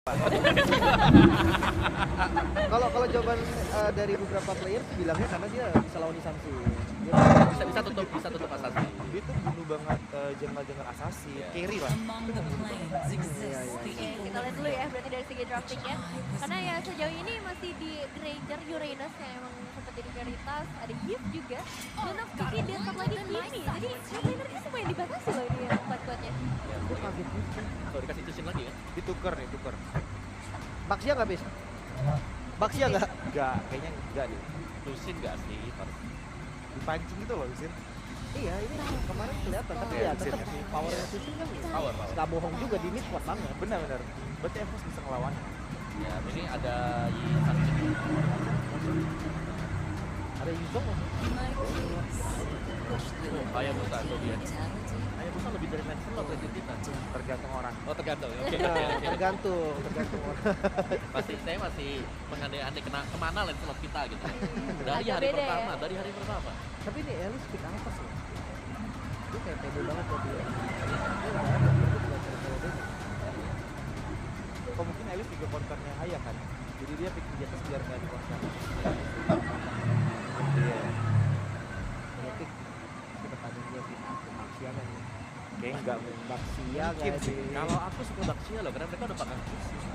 Kalau jawaban dari beberapa player bilangnya karena dia bisa lawan Isansi. Dia bisa tutup asasi. Dia tuh bunuh banget jungle asasi, carry lah. Kita lihat dulu ya berarti dari segi draftingnya. Karena ya sejauh ini masih di Granger, Uranus yang emang sempat jadi prioritas, ada Gift juga. Dan Noctiki dan satu lagi Kimi. Jadi laner ini semua yang dibatasi loh ini yang kuat-kuatnya. Ya, gue kaget juga. Tuh dikasih Tushin lagi ya. Ditukar. Baxia nggak bis? Baxia nggak? Enggak, kayaknya enggak deh. Tushin nggak sih? Dipancing gitu loh, Sin. Iya, ini kemarin kelihatan tapi Iya, ya tetap Sin. powernya Sushi kan Power. nggak bohong juga di mid kuat banget. Benar. Berarti Evos bisa ngelawan. Ya, ini ada Yi Sanjin. Ada Yuzong nggak? Bahaya buta tuh dia. Buta lebih dari main slot legend kita. Tergantung orang. Oh tergantung. Oke. Tergantung. Saya masih mengandai-andai kemana lane slot kita gitu. Dari Agak hari beda pertama, ya? dari hari pertama. Tapi ini Elis pick apa sih? Dia kayak pede banget buat dia. Kok mungkin Elis juga konternya Haya kan? Jadi dia pick di atas biar nggak di konter. Iya. Dia pick kedepannya dia pick Baxia kan ya. Kayak enggak Baxia mungkin nggak sih. sih? Kalau aku suka Baxia loh, karena mereka udah pakai khusus.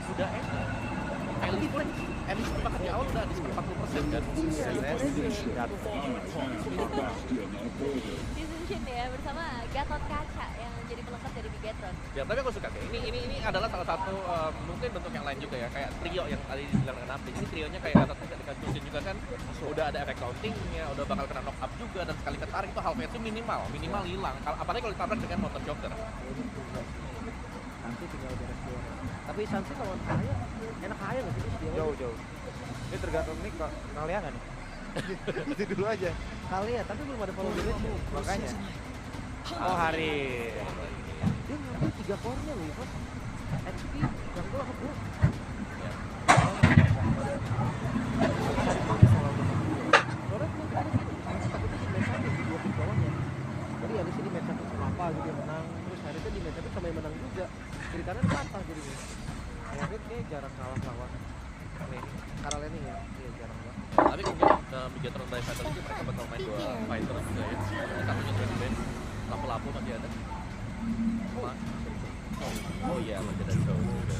Sudah enak. Elis pun pakai di awal udah di 40% kan. Decision ya bersama Gatot Kaca yang jadi pelengkap dari Bigatron. Ya, tapi aku suka kayak ini adalah salah satu mungkin bentuk yang lain juga ya, kayak trio yang tadi dibilang dengan Apri. Ini trionya kayak Gatot Kaca dikasih juga kan, udah ada efek countingnya, udah bakal kena knock up juga, dan sekali ketarik itu half itu minimal hilang. Apalagi kalau ditabrak dengan motor joker. Nanti tinggal beres dia. Tapi Sansi lawan Kaya, enak Kaya nggak sih? Dia Jauh. Ini tergantung nih kalian kan nih. Itu dulu aja. Kaya, tapi belum ada follow the match ya. Makanya. Oh hari. Dia ngambil 3 core-nya loh, Yvos. HP, jungle apa blue? Soalnya gue pikir gini, takutnya di match 1 di 2 pick bawahnya. Jadi Elis ini match 1 sama apa gitu yang menang, terus Harita di match 1 sama yang menang juga. Kiri kanan patah jadinya. Ayahnya kayak jarang kalah lawan Lenny. Karena Lenny ya, iya jarang banget. Tapi kemudian Bigatron by Fighter itu mereka bakal main 2 fighter juga ya. Satunya jadi band, lampu-lampu masih ada. Oh iya, masih ada show juga.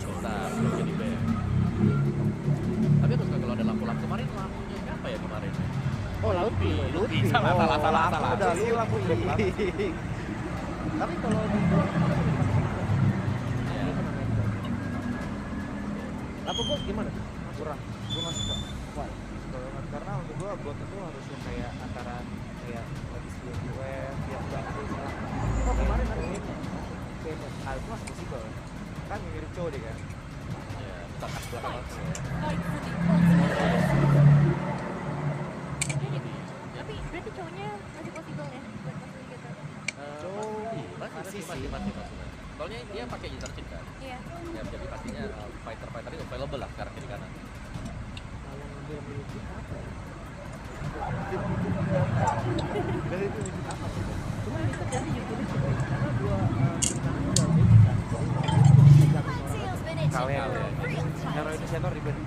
Bentar, belum jadi band. Tapi aku suka kalau ada lampu-lampu. Kemarin lampunya siapa ya kemarin? Oh, Luffy. Salah. Udah Si lampu Luffy. Tapi kalau di apa kok gimana? Kurang. Gue nggak suka. Why? Suka banget. Karena untuk gue bot itu harusnya kayak antara kayak lagi sebelum UF yang nggak ada salah. Oh kemarin ada ini. Hal itu masih possible. Kan mirip cowok deh kan. Ya, bentar kas belakang. Tapi berarti cowoknya masih possible ya buat masuk Bigatron? Masih. Soalnya dia pakai user chip kan. Iya. Ya, jadi pastinya fighter itu available lah sekarang kiri kanan. Kalau ngambil miliki apa ya? Dan itu wujud apa sih? Cuma ini kan jadi YouTube sebaik karena dua kanan udah magic kan. Jadi itu pegang Kalian ya. Hero inisiator di band.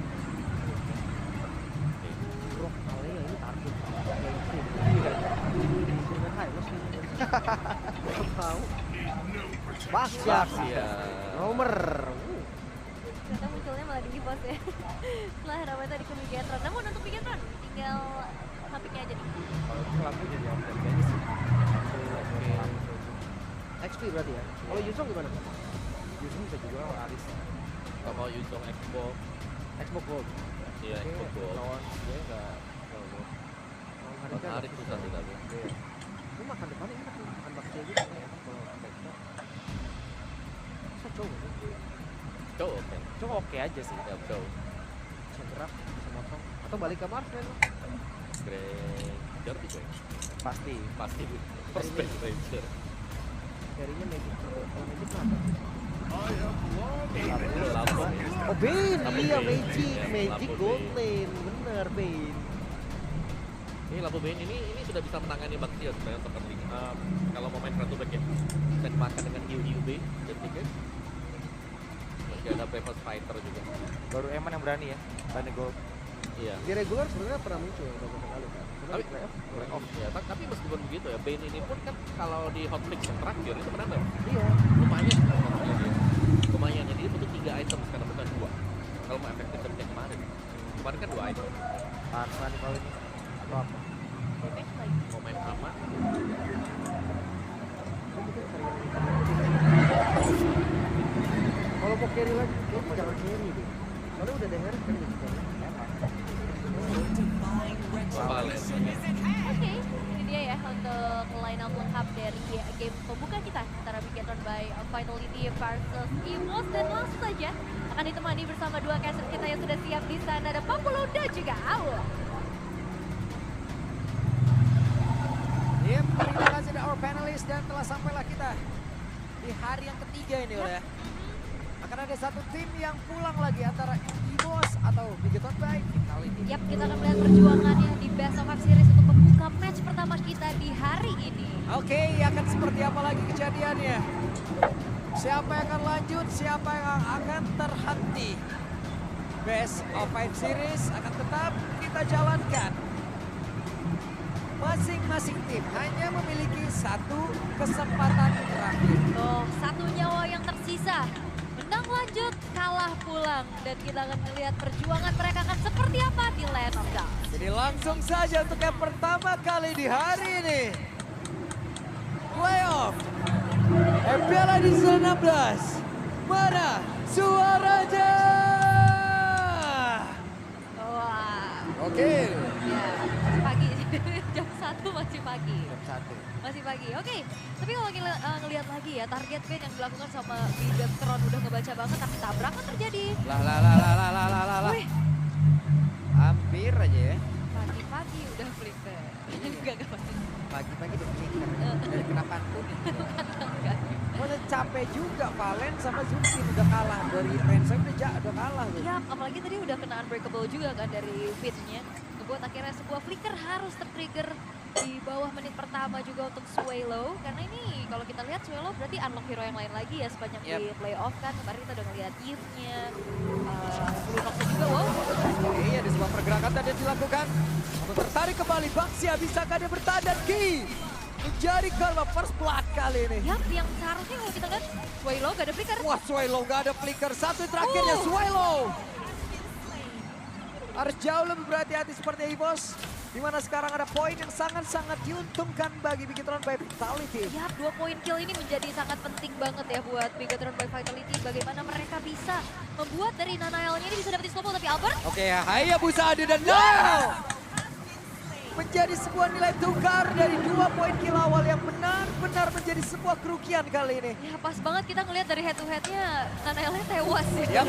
Bro, kali ya ini target. Iya. Dengan high loss nih. Tahu. Baxia. Nomor. Ternyata munculnya malah di Evos ya. Setelah Rama tadi ke Bigatron. Namun untuk Bigatron tinggal hapiknya aja nih. Kalau itu lampu jadi offset aja sih. XP berarti ya. Kalau Yuzong gimana? Justru bisa juga lawan Aris. Kalau Yuzong Xbox, Xbox Gold. iya Xbox Gold. Lawan dia nggak Lawan Lawan Harit susah sih tapi. Ini makan depannya enak nih. Makan Baxia juga enak kalau mereka. Bisa cowok ya? Cowok oke. Cuma oke aja sih. Ya cowok. Bisa gerak, bisa motong. Atau balik ke Mars kan? Granger juga ya. Pasti. Pasti first base Ranger. Jarinya magic. Kalau magic apa? Lampu. Oh Bane, Lampu iya Bane. magic, Iya, magic lampu gold Bane. lane, bener Bane. Ini lampu Bane ini sudah bisa menangani Baxia sebenarnya untuk early. Kalau mau main front to back ya, bisa dimakan dengan hiu B dan tiket. Breakfast Fighter juga. Baru Eman yang berani ya, berani gold. Iya. Di regular sebenarnya pernah muncul beberapa kali kan. Cuma Tapi di playoff playoff ya, tapi meskipun begitu ya, Bane ini pun kan kalau di hotfix yang terakhir itu menang iya. lumayan sebenarnya dia. Lumayan, jadi dia butuh 3 item sekarang bukan 2. Kalau mau efektif seperti kemarin. Kemarin kan 2 item. Tanpa nih kalau ini atau apa? Damage lagi. Mau main aman. Kalau mau carry lagi, kayaknya jangan carry deh. Soalnya udah denger kan gitu kan. Valen. Oke, ini dia ya untuk line up lengkap dari game pembuka kita antara Bigetron by Vitality versus EVOS, dan langsung saja akan ditemani bersama dua caster kita yang sudah siap di sana, ada Papulo dan juga Aul. Yep, terima kasih dari our panelists dan telah sampailah kita di hari yang ketiga ini ya. Akan ada satu tim yang pulang lagi antara EVOS atau Bigetron by Vitality. Yap, kita akan melihat perjuangannya di Best of 5 Series untuk membuka match pertama kita di hari ini. Oke, akan seperti apa lagi kejadiannya? Siapa yang akan lanjut, siapa yang akan terhenti? Best of 5 Series akan tetap kita jalankan. Masing-masing tim hanya memiliki satu kesempatan terakhir. Oh, satu nyawa yang tersisa. Menang lanjut, kalah pulang. Dan kita akan melihat perjuangan mereka akan seperti apa di Land of Dawn. Jadi langsung saja untuk yang pertama kali di hari ini. Playoff Piala di 19. Mana suaranya? Wah, Oke. ya, masih pagi. Jam 1 masih pagi. Jam 1. Masih pagi, oke. Tapi kalau ngelihat lagi ya, target ban yang dilakukan sama Bigetron udah ngebaca banget, tapi tabrakan terjadi. Lah. Wih, Hampir aja ya. pagi-pagi udah flicker. Enggak pasti. Pagi-pagi udah flicker. Dari kena pantun. Enggak. Masa capek juga Valen sama Zunsin udah kalah. Dari Ransom udah kalah tuh. Iya, apalagi tadi udah kena unbreakable juga kan dari pitch-nya. Ngebuat akhirnya sebuah flicker harus tertrigger di bawah menit pertama juga untuk Swallow. Karena ini kalau kita lihat Swallow berarti unlock hero yang lain lagi ya sepanjang di playoff kan. Kemarin kita udah ngeliat Eve-nya, Blue Nox juga wow. Iya, ada sebuah pergerakan tadi dilakukan. Untuk tertarik kembali, Baxia bisakah dia bertahan dan Ki menjadi karma first blood kali ini. Yap, yang seharusnya kalau kita lihat Swallow gak ada flicker. Wah, Swallow gak ada flicker. Satu terakhirnya Swallow. Harus jauh lebih berhati-hati seperti EVOS. Di mana sekarang ada poin yang sangat-sangat diuntungkan bagi Bigetron by Vitality. Yap, 2 poin kill ini menjadi sangat penting banget ya buat Bigetron by Vitality. Bagaimana mereka bisa membuat dari Nanael-nya ini bisa dapetin snowball, tapi Albert? Oke, Hayabusa Ade dan Nile menjadi sebuah nilai tukar dari 2 poin kill awal yang benar-benar menjadi sebuah kerugian kali ini. Ya pas banget kita ngelihat dari head to headnya Nanael-nya tewas ya.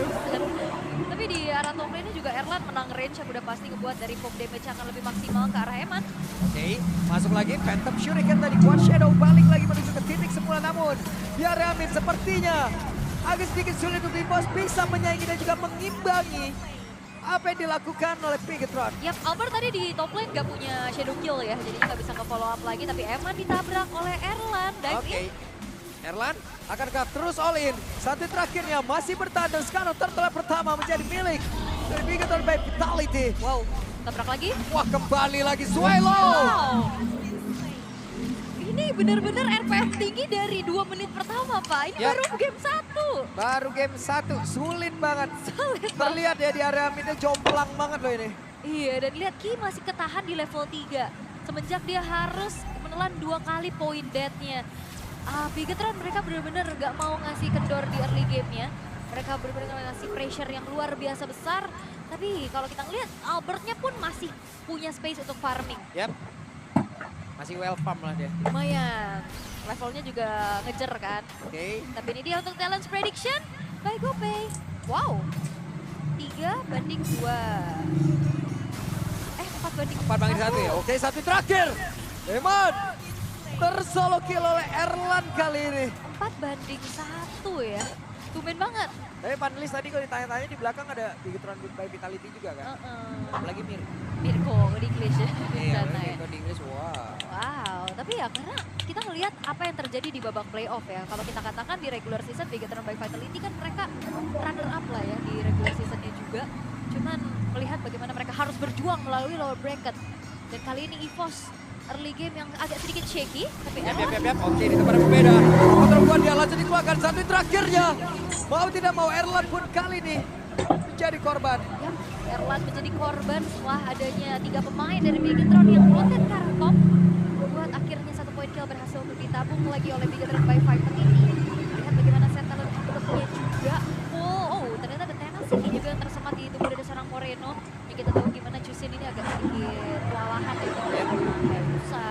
Tapi di arah top lane-nya juga Erlan menang range yang udah pasti ngebuat dari pop damage akan lebih maksimal ke arah Eman. Oke, masuk lagi Phantom Shuriken tadi, Quad Shadow balik lagi menuju ke titik semula, namun biar Amin sepertinya agak sedikit sulit untuk EVOS bisa menyaingi dan juga mengimbangi apa yang dilakukan oleh Bigetron. Yap, Albert tadi di top lane gak punya shadow kill ya, jadi nggak bisa nge-follow up lagi, tapi Eman ditabrak oleh Erlan. Oke, Erlan akankah terus all in? Satu terakhirnya masih bertahan dan sekarang turtle pertama menjadi milik dari Bigetron by Vitality. Wow, tabrak lagi. Wah, kembali lagi Swallow. Wow. Ini benar-benar RPM tinggi dari 2 menit pertama, Pak. Ini Yap. baru game 1. Baru game 1, sulit banget. Sulit banget. Terlihat ya di area midnya jomplang banget loh ini. Iya, dan lihat Ki masih ketahan di level 3. Semenjak dia harus menelan 2 kali poin death-nya. Bigetron mereka benar-benar gak mau ngasih kendor di early game-nya. Mereka benar-benar ngasih pressure yang luar biasa besar. Tapi kalau kita ngeliat, Albertnya pun masih punya space untuk farming. Yap. Masih well farm lah dia. Lumayan. Levelnya juga ngejar kan. Oke. Tapi ini dia untuk talent prediction by GoPay. Wow. 3 banding 2. 4 banding 4 banding 1 ya. Oke, satu terakhir. Eman tersolo kill oleh Erlan kali ini. 4 banding 1 ya. Tumben banget. Tapi panelis tadi kalau ditanya-tanya di belakang ada Bigetron by Vitality juga kan. Apalagi Mirko di English ya. Di Iya, sana ya. Mirko di Inggris, wow. Wow, tapi ya karena kita ngelihat apa yang terjadi di babak playoff ya. Kalau kita katakan di regular season Bigetron by Vitality kan mereka runner up lah juga. Cuman melihat bagaimana mereka harus berjuang melalui lower bracket. Dan kali ini EVOS early game yang agak sedikit shaky, tapi Erlan Oke, di tempat yang berbeda. Kontrol kuat dia langsung dikeluarkan. Satu terakhirnya. Mau tidak mau Erlan pun kali ini menjadi korban. ya, Erlan menjadi korban setelah adanya 3 pemain dari Bigetron yang konten ke arah top. Membuat akhirnya 1 poin kill berhasil untuk ditabung lagi oleh Bigetron by Viper ini. Lihat bagaimana Sentinel juga full. Oh, ternyata ada Tenacity juga yang tersemat di tubuh dari seorang Moreno. Yang kita tahu gimana Chusin ini agak sedikit kewalahan ya. Kayak Musa.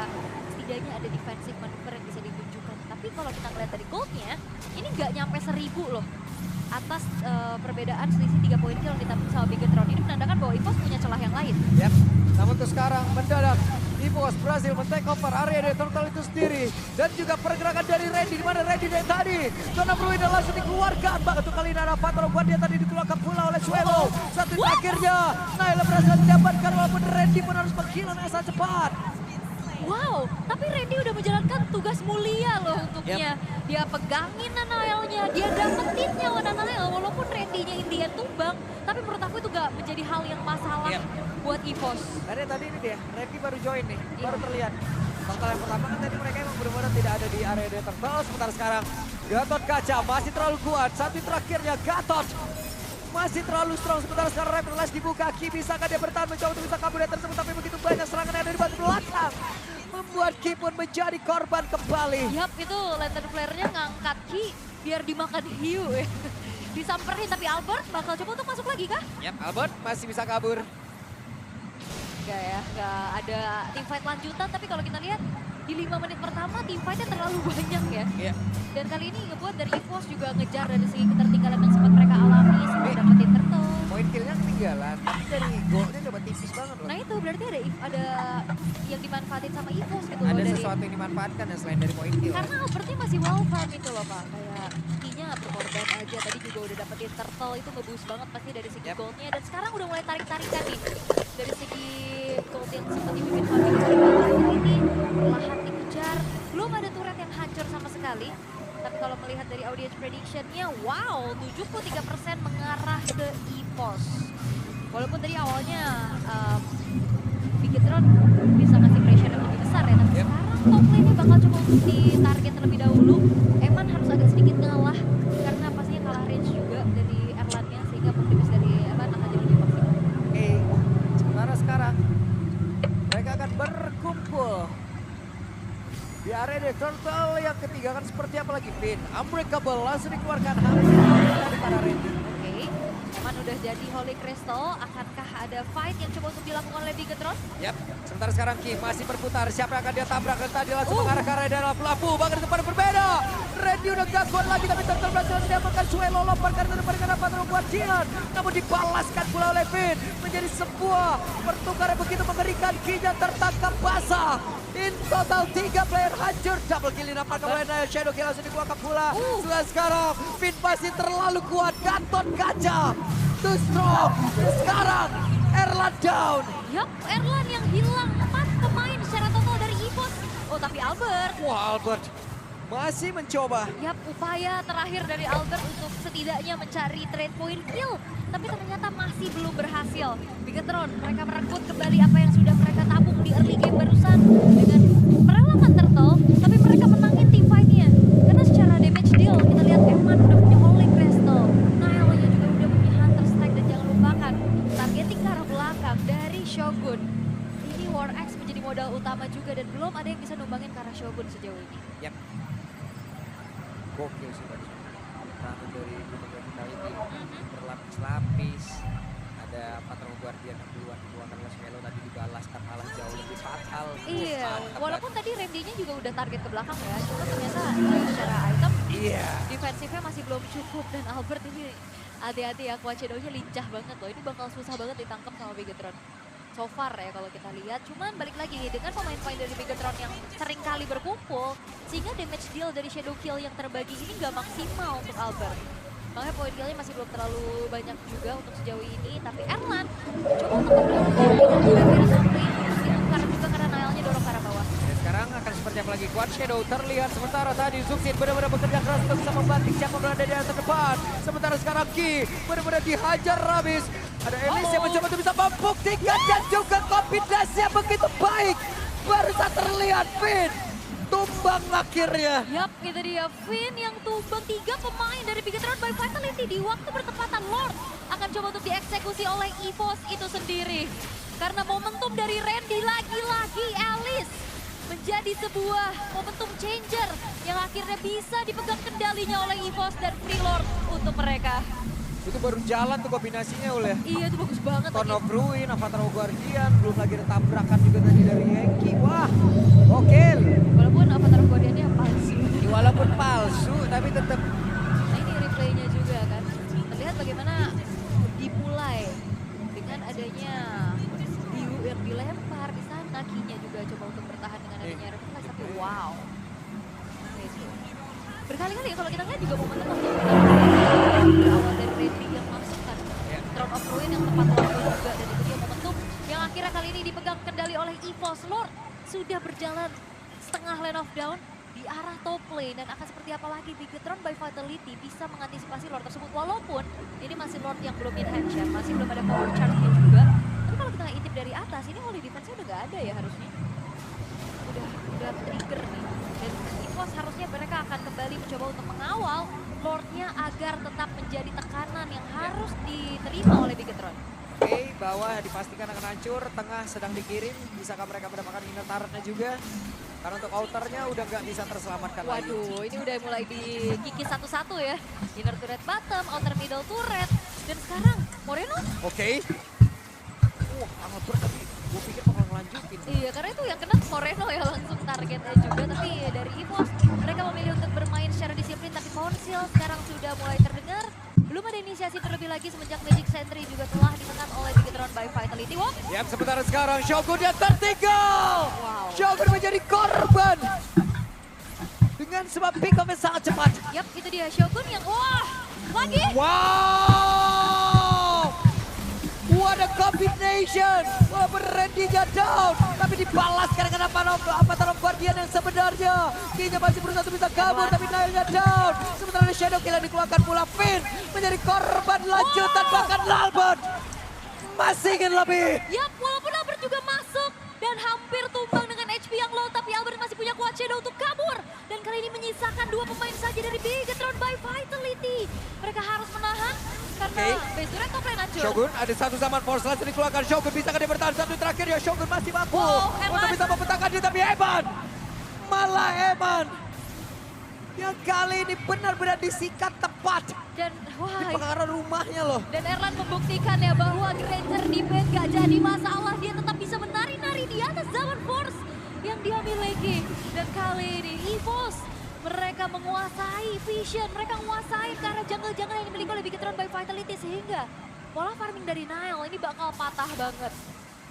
Setidaknya ada defensive maneuver yang bisa ditunjukkan. Tapi kalau kita ngeliat dari goldnya, ini nggak nyampe 1000 loh. Atas perbedaan selisih 3 poin kill yang ditabung sama Bigetron. Ini menandakan bahwa EVOS punya celah yang lain. Yap, namun untuk sekarang mendadak EVOS berhasil men-take over area dari Turtle itu sendiri. Dan juga pergerakan dari Randy, di mana Randy dari tadi. Zona Bruider langsung dikeluarkan. Bahkan untuk kali ini ada Patro buat dia tadi dikeluarkan pula oleh Suelo. Satu akhirnya, Naila berhasil didapatkan walaupun Randy pun harus menghilang yang sangat cepat. Wow, tapi Randy udah menjalankan tugas mulia loh untuknya. Dia pegangin Nanaelnya, dia dapetin nyawa Nanael walaupun Randy-nya Indian tumbang. Tapi menurut aku itu gak menjadi hal yang masalah buat EVOS. Karena tadi ini dia, Randy baru join nih, baru terlihat. Kalau yang pertama kan tadi mereka emang benar-benar tidak ada di area dari Turtle. Sementara sekarang Gatot Kaca masih terlalu kuat. Satu terakhirnya Gatot masih terlalu strong. Sementara sekarang Rapid Flash dibuka. Ki bisakah dia bertahan mencoba untuk bisa kabur dari tersebut. Tapi begitu banyak serangan yang ada di bagian belakang. Membuat Ki pun menjadi korban kembali. Yap, itu lantern flare-nya ngangkat Ki biar dimakan hiu ya. Disamperin tapi Albert bakal coba untuk masuk lagi kah? Yap, Albert masih bisa kabur. Enggak ya, enggak ada teamfight lanjutan. Tapi kalau kita lihat di 5 menit pertama teamfight-nya terlalu banyak ya. Iya. Dan kali ini ngebuat dari EVOS juga ngejar dari segi ketertinggalan yang sempat mereka alami sebelum dapetin turtle. Poin killnya ketinggalan, tapi dari golnya dapat tipis banget loh. Nah itu berarti ada yang dimanfaatin sama EVOS gitu Ada loh dari. sesuatu yang dimanfaatkan ya selain dari poin kill. Karena Albertnya masih well farm itu loh Pak. Kayak kinya berkorban aja. Tadi juga udah dapetin turtle itu nge-boost banget pasti dari segi goldnya. Dan sekarang udah mulai tarik-tarikan nih. Dari segi gold yang sempat dibikin Fabi ini perlahan dikejar. Belum ada turret yang hancur sama sekali. Tapi kalau melihat dari audience prediction-nya, wow, 73% mengarah ke EVOS. Walaupun tadi awalnya Bigetron bisa ngasih pressure yang lebih besar ya, tapi sekarang top lane-nya bakal coba untuk ditarget terlebih dahulu. Eman harus agak sedikit ngalah, karena pastinya kalah range juga dari Erlan-nya, sehingga optimis dari Eman akan jadi lebih maksimal. Oke, sementara sekarang mereka akan berkumpul di area The Turtle yang ketiga kan seperti apa lagi? Pin Unbreakable langsung dikeluarkan dari para Randy. Oke, Eman udah jadi Holy Crystal, akankah ada fight yang coba untuk dilakukan oleh Bigetron? Yap, sementara sekarang Ki masih berputar. Siapa yang akan dia tabrak? Dan tadi langsung mengarah ke area dalam pelapu. Bahkan di tempat yang berbeda. Randy udah gak kuat lagi, tapi Turtle berhasil mendapatkan Suelo lompat karena depan karena Patro buat Jian. Namun dibalaskan pula oleh Pin. Menjadi sebuah pertukaran begitu mengerikan. Ki-nya tertangkap basah. In total 3 player hancur. Double kill didapatkan oleh Nail. Shadow kill langsung dikeluarkan pula. Sudah sekarang Pin masih terlalu kuat. Gatot Kaca too strong. Sekarang Erlan down. Yup, Erlan yang hilang 4 pemain secara total dari EVOS. Oh tapi Albert. Wah, Albert masih mencoba. Yap, upaya terakhir dari Albert untuk setidaknya mencari trade point kill. Tapi ternyata masih belum berhasil. Bigetron, mereka merebut kembali apa yang sudah mereka tabung di early game barusan. Dengan merelakan turtle, tapi mereka menangin team fight-nya. Karena secara damage deal, kita lihat Eman udah punya Holy Crystal. Nailnya juga udah punya Hunter Strike. Dan jangan lupakan, targeting ke arah belakang dari Shogun. Ini War Axe menjadi modal utama juga. Dan belum ada yang bisa numbangin ke arah Shogun sejauh ini. Yap. Gokil sih tadi. Serangan dari Gunung Vitality berlapis-lapis. Ada Patron Guardian yang duluan dikeluarkan oleh Melo tadi dibalaskan malah jauh lebih fatal. Iya, walaupun tadi Randy-nya juga udah target ke belakang ya, cuma ternyata secara item defensifnya masih belum cukup dan Albert ini hati-hati ya, Quachedo-nya lincah banget loh, ini bakal susah banget ditangkap sama Bigetron. So far ya kalau kita lihat, cuman balik lagi dengan pemain-pemain dari Bigetron yang sering kali berkumpul, sehingga damage deal dari Shadow Kill yang terbagi ini nggak maksimal untuk Albert. Makanya poin killnya masih belum terlalu banyak juga untuk sejauh ini, tapi Erlan coba untuk karena juga karena Nailnya dorong ke arah bawah. Dan sekarang akan seperti apa lagi? Quad Shadow terlihat sementara tadi Zuxit benar-benar bekerja keras untuk bisa membanting siapa berada di atas depan. Sementara sekarang Ki benar-benar dihajar habis. Ada Elis yang mencoba untuk bisa membuktikan dan juga kombinasinya begitu baik. Baru saat terlihat Finn tumbang akhirnya. Yap, itu dia Finn yang tumbang 3 pemain dari Bigetron by Vitality di waktu bertepatan. Lord akan coba untuk dieksekusi oleh EVOS itu sendiri. Karena momentum dari Randy lagi-lagi Alice menjadi sebuah momentum changer yang akhirnya bisa dipegang kendalinya oleh EVOS dan Freelord untuk mereka. Itu baru jalan tuh kombinasinya oleh Iya, itu bagus banget. Torn lagi. of Ruin, Avatar of Guardian, belum lagi ada tabrakan juga tadi dari Hengki. Wah, gokil. Walaupun Avatar of Guardian-nya palsu. Walaupun palsu, tapi tetap Nah ini replaynya juga kan. Terlihat bagaimana dimulai dengan adanya Diu yang dilempar di sana. Kinya juga coba untuk bertahan dengan adanya refleks. Tapi wow. Nah, itu. Berkali-kali ya kalau kita lihat juga momentum berawal dari Randy yang masuk kan. Throne of Ruin yang tepat waktu juga. Dan itu dia momentum yang akhirnya kali ini dipegang kendali oleh EVOS. Lord sudah berjalan setengah lane of down di arah top lane dan akan seperti apa lagi Bigetron by Vitality bisa mengantisipasi Lord tersebut walaupun ini masih Lord yang belum in handshare, masih belum ada power charge-nya juga. Tapi kalau kita intip dari atas ini holy defense-nya udah gak ada ya harusnya. Udah trigger nih. Dan EVOS harusnya mereka akan kembali mencoba untuk mengawal Lord-nya agar tetap menjadi tekanan yang harus diterima oleh Bigetron. Oke, bawah dipastikan akan hancur, tengah sedang dikirim. Bisakah mereka mendapatkan inner turret-nya juga? Karena untuk outernya udah nggak bisa terselamatkan lagi. Waduh, ini udah mulai dikikis satu-satu ya. Inner turret bottom, outer middle turret. Dan sekarang Moreno? Oke. Albert tapi gue pikir bakal ngelanjutin. Iya, karena itu yang kena Moreno ya langsung targetnya juga. Tapi dari EVOS, mereka memilih untuk bermain secara disiplin. Tapi Council sekarang sudah mulai terdengar. Belum ada inisiasi terlebih lagi semenjak Magic Sentry juga telah ditekan oleh Bigetron by Vitality. Wow. Yap, sementara sekarang Shogun yang tertinggal. Wow. Shogun menjadi korban. Dengan sebuah pick up yang sangat cepat. Yap, itu dia Shogun yang wah, lagi. Wow! What a combination! Wah, Randy-nya down, tapi dibalas karena Avatar of Guardian yang sebenarnya. Kinya masih berusaha untuk bisa kabur, tapi Nile-nya down. Sementara ada Shadow Kill yang dikeluarkan pula Finn menjadi korban lanjutan, bahkan Albert masih ingin lebih. Yap, walaupun Albert juga masuk dan hampir tumbang dengan HP yang low, tapi Albert masih punya kuat shadow untuk kabur. Dan kali ini menyisakan 2 pemain saja dari Bigetron by Vitality. Mereka harus menahan karena base turret top lane hancur. Shogun ada satu zaman force langsung dikeluarkan. Shogun bisa dia bertahan satu terakhir ya. Shogun masih mampu untuk bisa membentangkan dia, tapi Eman malah Eman yang kali ini benar-benar disikat tepat Dan wah, di pengarah rumahnya loh. dan Erlan membuktikan ya bahwa Granger di base gak jadi masalah. Dia tetap bisa menari-nari di atas zaman force yang dia miliki. Dan kali ini EVOS mereka menguasai vision, mereka menguasai ke arah jungle-jungle yang dimiliki oleh Bigetron by Vitality sehingga pola farming dari Nile ini bakal patah banget.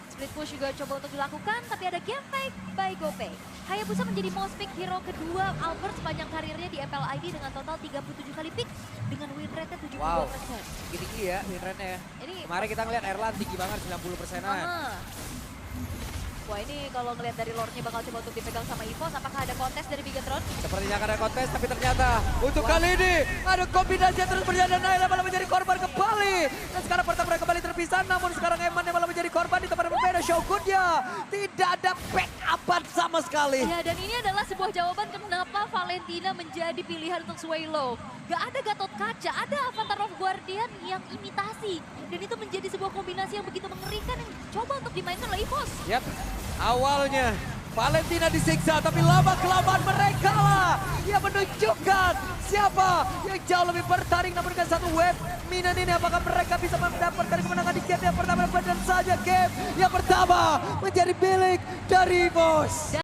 Split push juga coba untuk dilakukan, tapi ada game fake by GoPay. Hayabusa menjadi most pick hero kedua Albert sepanjang karirnya di MPLID dengan total 37 kali pick dengan win rate-nya 72%. Wow, tinggi ya win rate-nya ya. Ini Kemarin kita ngeliat Erlan tinggi banget 90%-an. Wah, ini kalau ngelihat dari lore-nya bakal coba untuk dipegang sama EVOS, apakah ada kontes dari Bigetron? Sepertinya akan ada kontes, tapi ternyata untuk kali ini ada kombinasi yang terus berjalan. Naila malah menjadi korban kembali. Dan sekarang pertama mereka kembali terpisah, namun sekarang Eman yang malah menjadi korban di tempat yang berbeda. Shogunnya tidak ada backup sama sekali. Ya, dan ini adalah sebuah jawaban kenapa Valentina menjadi pilihan untuk Swaylo. Gak ada Gatot Kaca, ada Avatar of Guardian yang imitasi. Dan itu menjadi sebuah kombinasi yang begitu mengerikan yang coba untuk dimainkan oleh EVOS. Yap, awalnya Valentina disiksa, tapi lama-kelamaan mereka lah yang menunjukkan siapa yang jauh lebih bertaring. Namun dengan satu wave Minion ini, apakah mereka bisa mendapatkan kemenangan di game yang pertama? Dan saja game yang pertama menjadi milik dari EVOS.